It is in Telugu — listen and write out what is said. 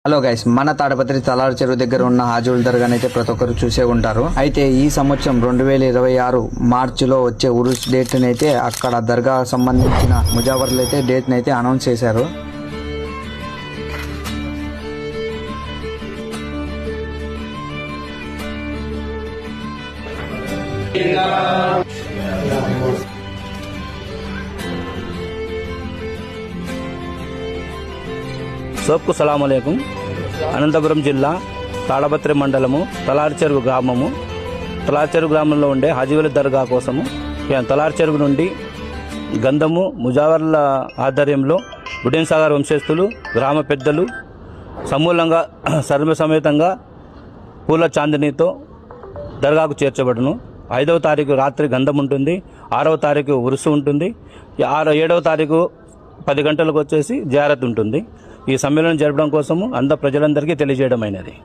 హలో గైస్, మన తాడపత్రి తలారి చెరువు దగ్గర ఉన్న హాజీల దర్గాని అయితే ప్రతి ఒక్కరు చూసే ఉంటారు. అయితే ఈ సంవత్సరం 2026 మార్చిలో వచ్చే ఉరుస్ డేట్ అయితే అక్కడ దర్గా సంబంధించిన ముజావర్లు అయితే డేట్ అయితే అనౌన్స్ చేశారు. సోప్కు సలాంలేకం. అనంతపురం జిల్లా తాడపత్రి మండలము తలారి చెరువు గ్రామము. తలారి చెరువు గ్రామంలో ఉండే హాజీవలి దర్గా కోసము తలారి చెరువు నుండి గంధము ముజావర్ల ఆధ్వర్యంలో బుడెన్ సాగర్ వంశస్థులు గ్రామ పెద్దలు సమూలంగా సర్వసమేతంగా పూల చాందినితో దర్గాకు చేర్చబడును. 5వ తారీఖు రాత్రి గంధం ఉంటుంది, 6వ తారీఖు ఉరుసు ఉంటుంది, 7వ తారీఖు 10 గంటలకు వచ్చేసి జియారత్ ఉంటుంది. ఈ సమ్మేళనం జరపడం కోసము ప్రజలందరికీ తెలియజేయడం అయినది.